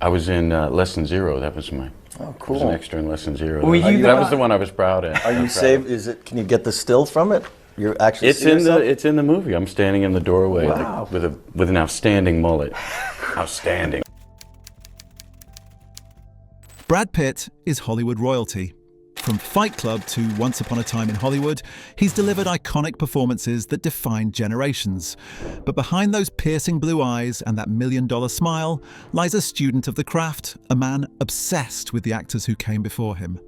I was in Less Than Zero. That was my. Oh, I was cool. an extra in Less Than Zero. Were you That was the one I was proud of. Are you saved? Is it? Can you get the still from it? You're actually. It's in the. It's in the movie. I'm standing in the doorway Wow. with an outstanding mullet. Outstanding. Brad Pitt is Hollywood royalty. From Fight Club to Once Upon a Time in Hollywood, he's delivered iconic performances that define generations. But behind those piercing blue eyes and that million-dollar smile lies a student of the craft, a man obsessed with the actors who came before him.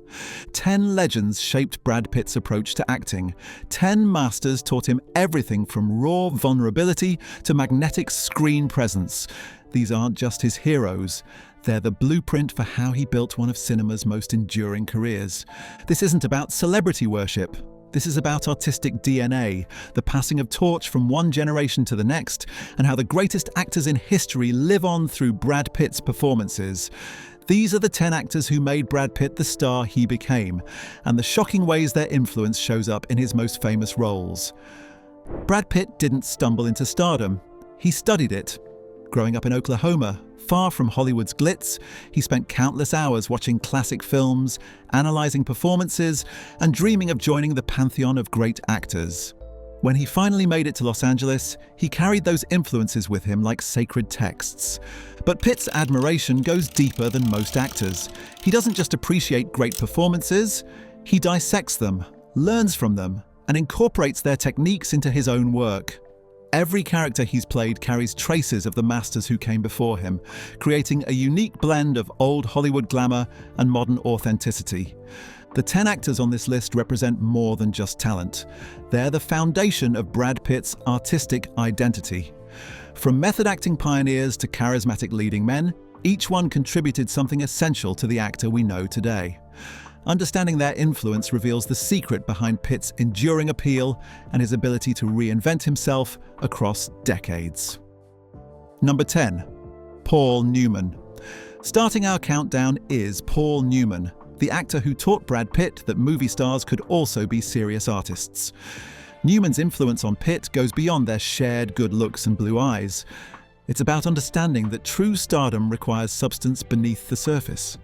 10 legends shaped Brad Pitt's approach to acting. 10 masters taught him everything from raw vulnerability to magnetic screen presence. These aren't just his heroes. They're the blueprint for how he built one of cinema's most enduring careers. This isn't about celebrity worship. This is about artistic DNA, the passing of torch from one generation to the next, and how the greatest actors in history live on through Brad Pitt's performances. These are the 10 actors who made Brad Pitt the star he became, and the shocking ways their influence shows up in his most famous roles. Brad Pitt didn't stumble into stardom. He studied it. Growing up in Oklahoma, far from Hollywood's glitz, he spent countless hours watching classic films, analysing performances, and dreaming of joining the pantheon of great actors. When he finally made it to Los Angeles, he carried those influences with him like sacred texts. But Pitt's admiration goes deeper than most actors. He doesn't just appreciate great performances, he dissects them, learns from them, and incorporates their techniques into his own work. Every character he's played carries traces of the masters who came before him, creating a unique blend of old Hollywood glamour and modern authenticity. The 10 actors on this list represent more than just talent. They're the foundation of Brad Pitt's artistic identity. From method acting pioneers to charismatic leading men, each one contributed something essential to the actor we know today. Understanding their influence reveals the secret behind Pitt's enduring appeal and his ability to reinvent himself across decades. Number 10. Paul Newman. Starting our countdown is Paul Newman, the actor who taught Brad Pitt that movie stars could also be serious artists. Newman's influence on Pitt goes beyond their shared good looks and blue eyes. It's about understanding that true stardom requires substance beneath the surface.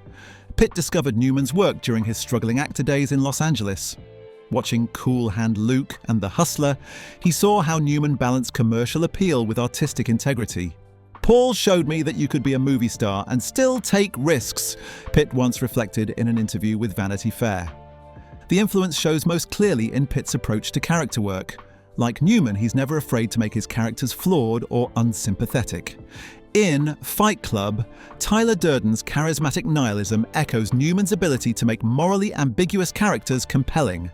Pitt discovered Newman's work during his struggling actor days in Los Angeles. Watching Cool Hand Luke and The Hustler, he saw how Newman balanced commercial appeal with artistic integrity. "Paul showed me that you could be a movie star and still take risks," Pitt once reflected in an interview with Vanity Fair. The influence shows most clearly in Pitt's approach to character work. Like Newman, he's never afraid to make his characters flawed or unsympathetic. In Fight Club, Tyler Durden's charismatic nihilism echoes Newman's ability to make morally ambiguous characters compelling.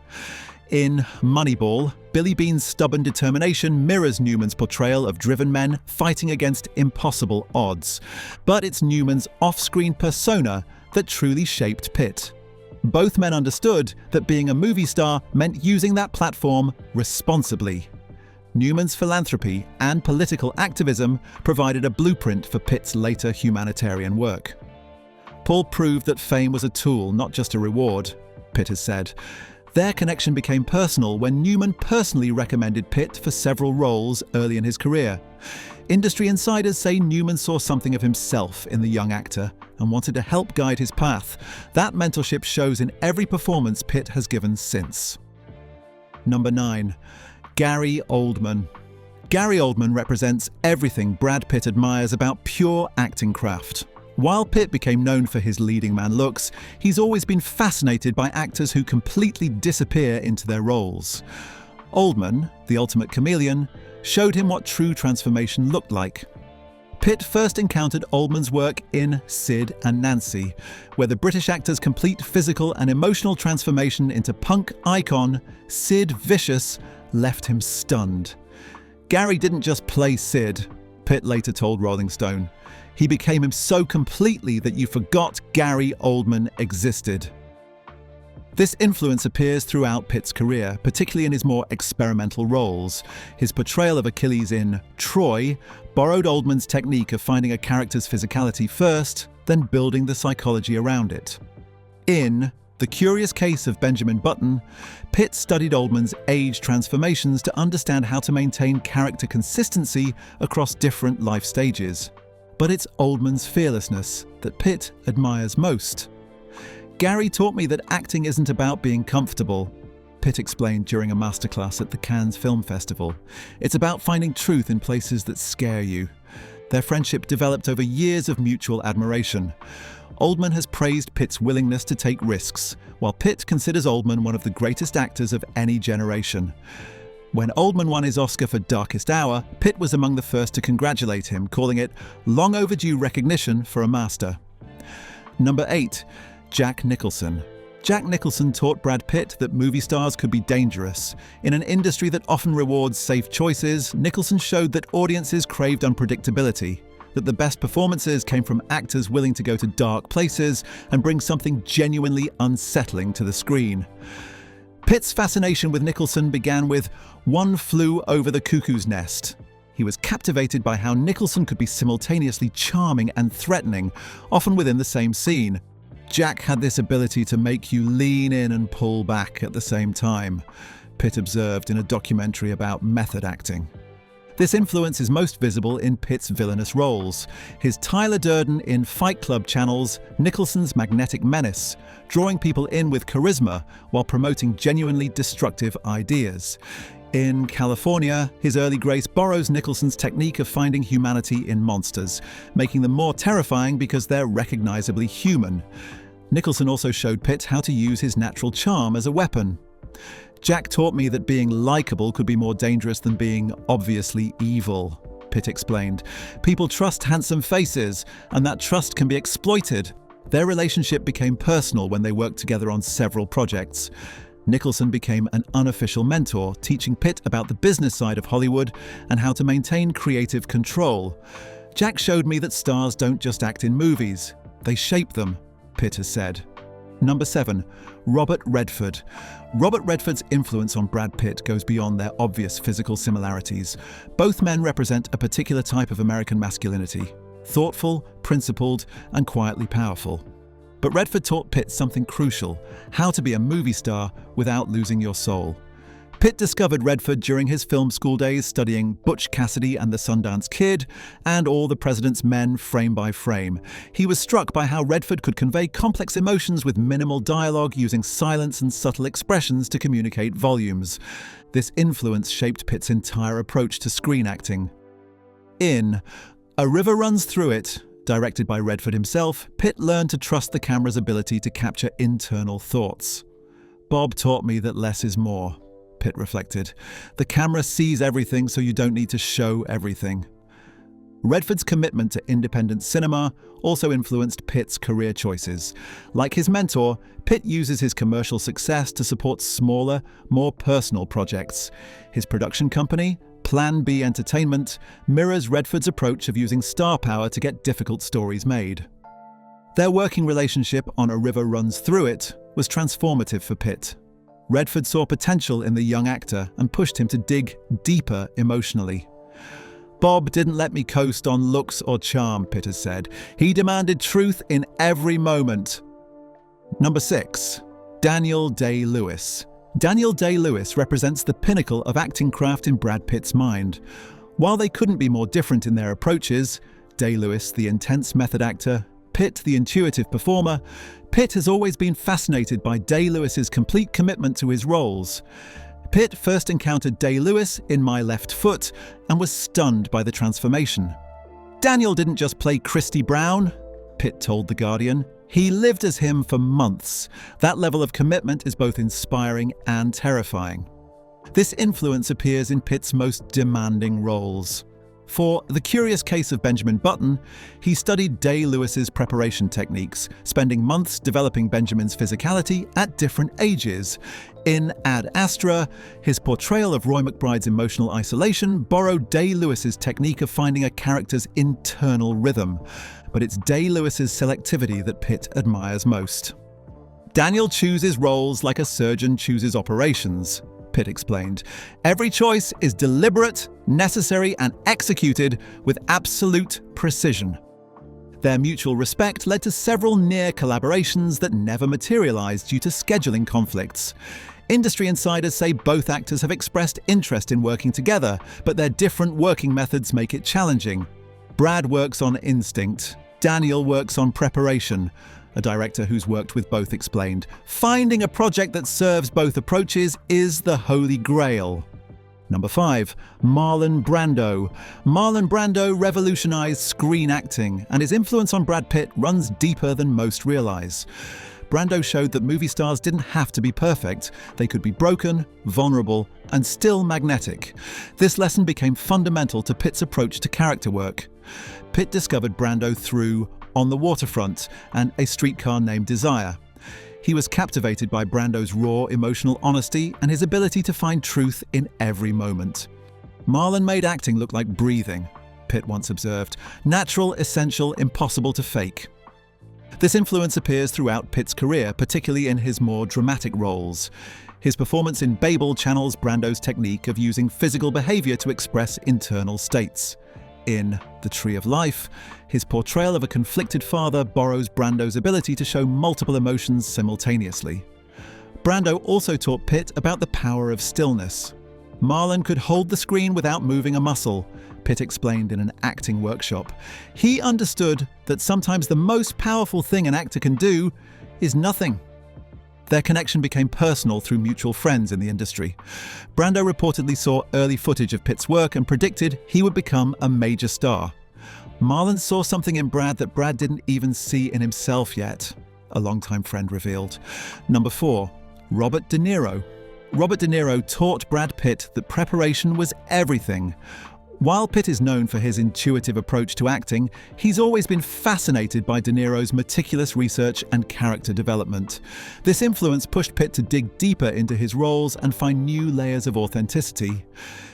In Moneyball, Billy Bean's stubborn determination mirrors Newman's portrayal of driven men fighting against impossible odds. But it's Newman's off-screen persona that truly shaped Pitt. Both men understood that being a movie star meant using that platform responsibly. Newman's philanthropy and political activism provided a blueprint for Pitt's later humanitarian work. Paul proved that fame was a tool, not just a reward, Pitt has said. Their connection became personal when Newman personally recommended Pitt for several roles early in his career. Industry insiders say Newman saw something of himself in the young actor and wanted to help guide his path. That mentorship shows in every performance Pitt has given since. Number 9. Gary Oldman. Gary Oldman represents everything Brad Pitt admires about pure acting craft. While Pitt became known for his leading man looks, he's always been fascinated by actors who completely disappear into their roles. Oldman, the ultimate chameleon, showed him what true transformation looked like. Pitt first encountered Oldman's work in Sid and Nancy, where the British actor's complete physical and emotional transformation into punk icon Sid Vicious left him stunned. Gary didn't just play Sid, Pitt later told Rolling Stone. He became him so completely that you forgot Gary Oldman existed. This influence appears throughout Pitt's career, particularly in his more experimental roles. His portrayal of Achilles in Troy borrowed Oldman's technique of finding a character's physicality first, then building the psychology around it. In The Curious Case of Benjamin Button, Pitt studied Oldman's age transformations to understand how to maintain character consistency across different life stages. But it's Oldman's fearlessness that Pitt admires most. "Gary taught me that acting isn't about being comfortable," Pitt explained during a masterclass at the Cannes Film Festival. "It's about finding truth in places that scare you." Their friendship developed over years of mutual admiration. Oldman has praised Pitt's willingness to take risks, while Pitt considers Oldman one of the greatest actors of any generation. When Oldman won his Oscar for Darkest Hour, Pitt was among the first to congratulate him, calling it long overdue recognition for a master. Number 8. Jack Nicholson. Jack Nicholson taught Brad Pitt that movie stars could be dangerous. In an industry that often rewards safe choices, Nicholson showed that audiences craved unpredictability, that the best performances came from actors willing to go to dark places and bring something genuinely unsettling to the screen. Pitt's fascination with Nicholson began with One Flew Over the Cuckoo's Nest. He was captivated by how Nicholson could be simultaneously charming and threatening, often within the same scene. "Jack had this ability to make you lean in and pull back at the same time," Pitt observed in a documentary about method acting. This influence is most visible in Pitt's villainous roles. His Tyler Durden in Fight Club channels Nicholson's magnetic menace, drawing people in with charisma while promoting genuinely destructive ideas. In California, his early grace borrows Nicholson's technique of finding humanity in monsters, making them more terrifying because they're recognizably human. Nicholson also showed Pitt how to use his natural charm as a weapon. "Jack taught me that being likable could be more dangerous than being obviously evil," Pitt explained. "People trust handsome faces, and that trust can be exploited." Their relationship became personal when they worked together on several projects. Nicholson became an unofficial mentor, teaching Pitt about the business side of Hollywood and how to maintain creative control. "Jack showed me that stars don't just act in movies, they shape them," Pitt has said. Number 7. Robert Redford. Robert Redford's influence on Brad Pitt goes beyond their obvious physical similarities. Both men represent a particular type of American masculinity: thoughtful, principled, and quietly powerful. But Redford taught Pitt something crucial: how to be a movie star without losing your soul. Pitt discovered Redford during his film school days, studying Butch Cassidy and the Sundance Kid and All the President's Men frame by frame. He was struck by how Redford could convey complex emotions with minimal dialogue, using silence and subtle expressions to communicate volumes. This influence shaped Pitt's entire approach to screen acting. In A River Runs Through It, directed by Redford himself, Pitt learned to trust the camera's ability to capture internal thoughts. "Bob taught me that less is more," Pitt reflected. "The camera sees everything, so you don't need to show everything." Redford's commitment to independent cinema also influenced Pitt's career choices. Like his mentor, Pitt uses his commercial success to support smaller, more personal projects. His production company, Plan B Entertainment, mirrors Redford's approach of using star power to get difficult stories made. Their working relationship on A River Runs Through It was transformative for Pitt. Redford saw potential in the young actor and pushed him to dig deeper emotionally. "Bob didn't let me coast on looks or charm," Pitt has said. "He demanded truth in every moment." Number 6. Daniel Day-Lewis. Daniel Day-Lewis represents the pinnacle of acting craft in Brad Pitt's mind. While they couldn't be more different in their approaches, Day-Lewis, the intense method actor, Pitt, the intuitive performer, Pitt has always been fascinated by Day-Lewis's complete commitment to his roles. Pitt first encountered Day-Lewis in My Left Foot and was stunned by the transformation. "Daniel didn't just play Christy Brown," Pitt told The Guardian. "He lived as him for months. That level of commitment is both inspiring and terrifying." This influence appears in Pitt's most demanding roles. For The Curious Case of Benjamin Button, he studied Day-Lewis's preparation techniques, spending months developing Benjamin's physicality at different ages. In Ad Astra, his portrayal of Roy McBride's emotional isolation borrowed Day-Lewis's technique of finding a character's internal rhythm. But it's Day-Lewis's selectivity that Pitt admires most. "Daniel chooses roles like a surgeon chooses operations," Pitt explained. "Every choice is deliberate, necessary, and executed with absolute precision." Their mutual respect led to several near collaborations that never materialized due to scheduling conflicts. Industry insiders say both actors have expressed interest in working together, but their different working methods make it challenging. Brad works on instinct. Daniel works on preparation. A director who's worked with both explained, finding a project that serves both approaches is the holy grail. Number 5, Marlon Brando. Marlon Brando revolutionized screen acting, and his influence on Brad Pitt runs deeper than most realize. Brando showed that movie stars didn't have to be perfect. They could be broken, vulnerable, and still magnetic. This lesson became fundamental to Pitt's approach to character work. Pitt discovered Brando through On the Waterfront and A Streetcar Named Desire. He was captivated by Brando's raw emotional honesty and his ability to find truth in every moment. Marlon made acting look like breathing, Pitt once observed. Natural, essential, impossible to fake. This influence appears throughout Pitt's career, particularly in his more dramatic roles. His performance in Babel channels Brando's technique of using physical behavior to express internal states. In The Tree of Life, his portrayal of a conflicted father borrows Brando's ability to show multiple emotions simultaneously. Brando also taught Pitt about the power of stillness. Marlon could hold the screen without moving a muscle, Pitt explained in an acting workshop. He understood that sometimes the most powerful thing an actor can do is nothing. Their connection became personal through mutual friends in the industry. Brando reportedly saw early footage of Pitt's work and predicted he would become a major star. Marlon saw something in Brad that Brad didn't even see in himself yet, a longtime friend revealed. Number 4, Robert De Niro. Robert De Niro taught Brad Pitt that preparation was everything. While Pitt is known for his intuitive approach to acting, he's always been fascinated by De Niro's meticulous research and character development. This influence pushed Pitt to dig deeper into his roles and find new layers of authenticity.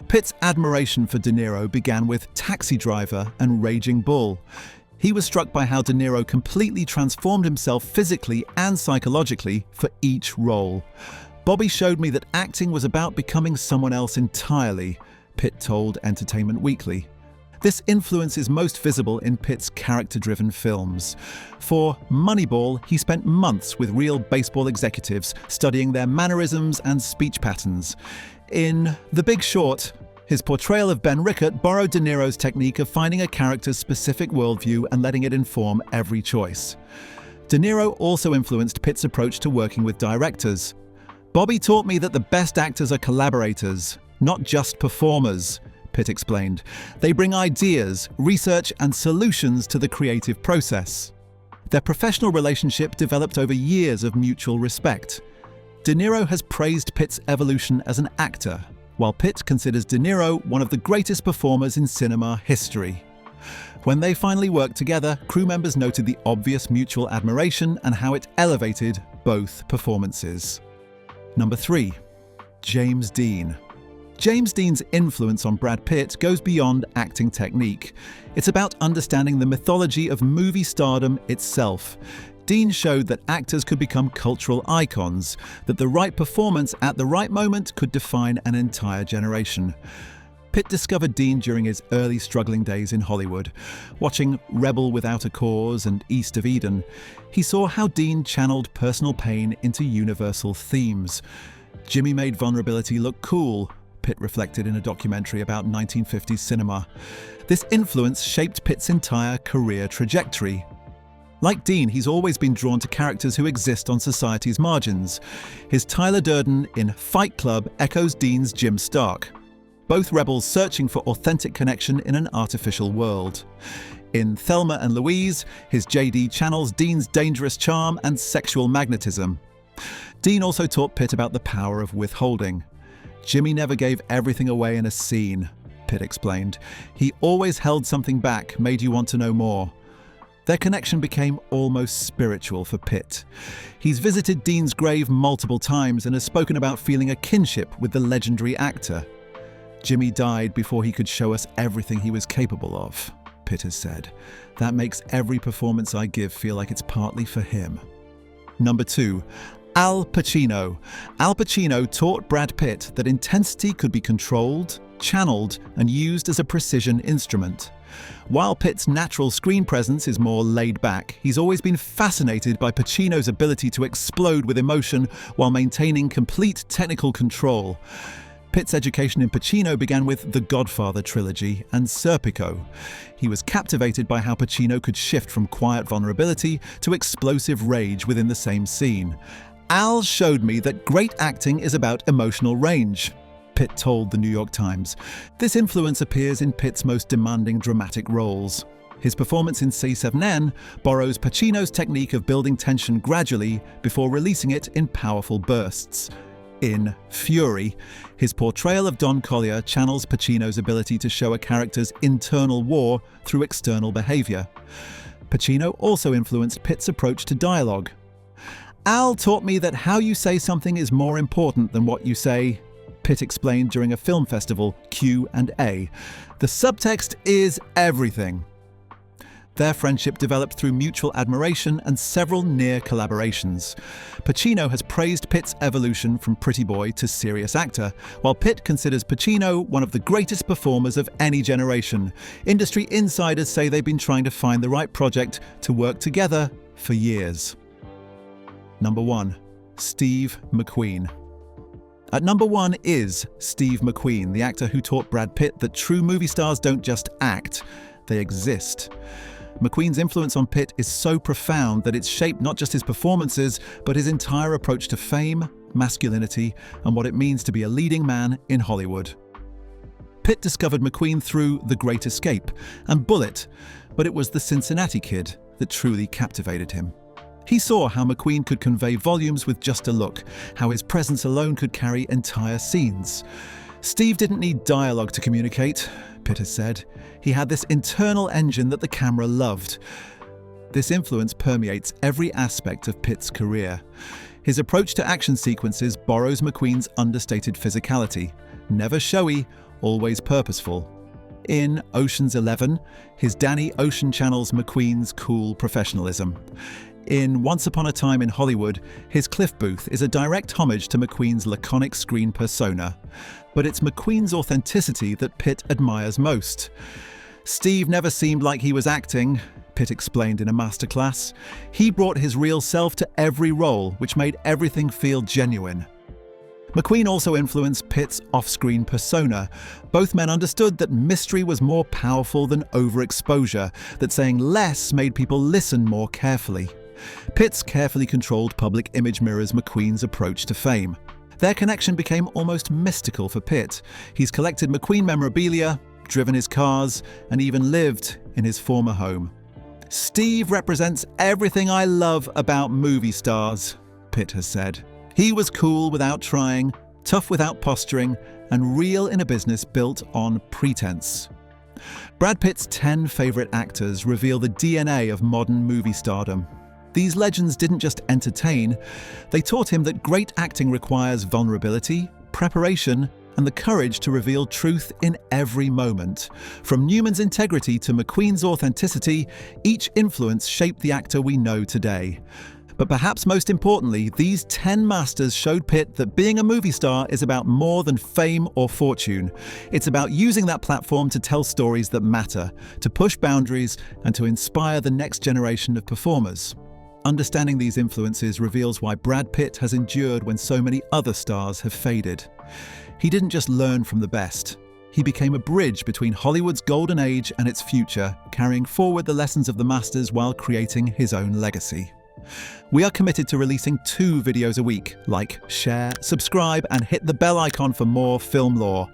Pitt's admiration for De Niro began with Taxi Driver and Raging Bull. He was struck by how De Niro completely transformed himself physically and psychologically for each role. "Bobby showed me that acting was about becoming someone else entirely," Pitt told Entertainment Weekly. This influence is most visible in Pitt's character-driven films. For Moneyball, he spent months with real baseball executives studying their mannerisms and speech patterns. In The Big Short, his portrayal of Ben Rickett borrowed De Niro's technique of finding a character's specific worldview and letting it inform every choice. De Niro also influenced Pitt's approach to working with directors. "Bobby taught me that the best actors are collaborators, not just performers," Pitt explained. "They bring ideas, research, and solutions to the creative process." Their professional relationship developed over years of mutual respect. De Niro has praised Pitt's evolution as an actor, while Pitt considers De Niro one of the greatest performers in cinema history. When they finally worked together, crew members noted the obvious mutual admiration and how it elevated both performances. Number 3, James Dean. James Dean's influence on Brad Pitt goes beyond acting technique. It's about understanding the mythology of movie stardom itself. Dean showed that actors could become cultural icons, that the right performance at the right moment could define an entire generation. Pitt discovered Dean during his early struggling days in Hollywood. Watching Rebel Without a Cause and East of Eden, he saw how Dean channeled personal pain into universal themes. "Jimmy made vulnerability look cool," Pitt reflected in a documentary about 1950s cinema. This influence shaped Pitt's entire career trajectory. Like Dean, he's always been drawn to characters who exist on society's margins. His Tyler Durden in Fight Club echoes Dean's Jim Stark, both rebels searching for authentic connection in an artificial world. In Thelma and Louise, his JD channels Dean's dangerous charm and sexual magnetism. Dean also taught Pitt about the power of withholding. "Jimmy never gave everything away in a scene," Pitt explained. "He always held something back, made you want to know more." Their connection became almost spiritual for Pitt. He's visited Dean's grave multiple times and has spoken about feeling a kinship with the legendary actor. "Jimmy died before he could show us everything he was capable of," Pitt has said. "That makes every performance I give feel like it's partly for him." Number 2, Al Pacino. Al Pacino taught Brad Pitt that intensity could be controlled, channeled, and used as a precision instrument. While Pitt's natural screen presence is more laid back, he's always been fascinated by Pacino's ability to explode with emotion while maintaining complete technical control. Pitt's education in Pacino began with the Godfather trilogy and Serpico. He was captivated by how Pacino could shift from quiet vulnerability to explosive rage within the same scene. "Al showed me that great acting is about emotional range," Pitt told the New York Times. This influence appears in Pitt's most demanding dramatic roles. His performance in C7N borrows Pacino's technique of building tension gradually before releasing it in powerful bursts. In Fury, his portrayal of Don Collier channels Pacino's ability to show a character's internal war through external behavior. Pacino also influenced Pitt's approach to dialogue. "Al taught me that how you say something is more important than what you say," Pitt explained during a film festival Q&A. "The subtext is everything." Their friendship developed through mutual admiration and several near collaborations. Pacino has praised Pitt's evolution from pretty boy to serious actor, while Pitt considers Pacino one of the greatest performers of any generation. Industry insiders say they've been trying to find the right project to work together for years. Number 1. Steve McQueen. At number 1 is Steve McQueen, the actor who taught Brad Pitt that true movie stars don't just act, they exist. McQueen's influence on Pitt is so profound that it's shaped not just his performances, but his entire approach to fame, masculinity, and what it means to be a leading man in Hollywood. Pitt discovered McQueen through The Great Escape and Bullitt, but it was The Cincinnati Kid that truly captivated him. He saw how McQueen could convey volumes with just a look, how his presence alone could carry entire scenes. "Steve didn't need dialogue to communicate," Pitt has said. "He had this internal engine that the camera loved." This influence permeates every aspect of Pitt's career. His approach to action sequences borrows McQueen's understated physicality, never showy, always purposeful. In Ocean's 11, his Danny Ocean channels McQueen's cool professionalism. In Once Upon a Time in Hollywood, his Cliff Booth is a direct homage to McQueen's laconic screen persona. But it's McQueen's authenticity that Pitt admires most. "Steve never seemed like he was acting," Pitt explained in a masterclass. "He brought his real self to every role, which made everything feel genuine." McQueen also influenced Pitt's off-screen persona. Both men understood that mystery was more powerful than overexposure, that saying less made people listen more carefully. Pitt's carefully controlled public image mirrors McQueen's approach to fame. Their connection became almost mystical for Pitt. He's collected McQueen memorabilia, driven his cars, and even lived in his former home. "Steve represents everything I love about movie stars," Pitt has said. "He was cool without trying, tough without posturing, and real in a business built on pretense." Brad Pitt's 10 favorite actors reveal the DNA of modern movie stardom. These legends didn't just entertain, they taught him that great acting requires vulnerability, preparation, and the courage to reveal truth in every moment. From Newman's integrity to McQueen's authenticity, each influence shaped the actor we know today. But perhaps most importantly, these 10 masters showed Pitt that being a movie star is about more than fame or fortune. It's about using that platform to tell stories that matter, to push boundaries, and to inspire the next generation of performers. Understanding these influences reveals why Brad Pitt has endured when so many other stars have faded. He didn't just learn from the best. He became a bridge between Hollywood's golden age and its future, carrying forward the lessons of the masters while creating his own legacy. We are committed to releasing 2 videos a week. Like, share, subscribe, and hit the bell icon for more film lore.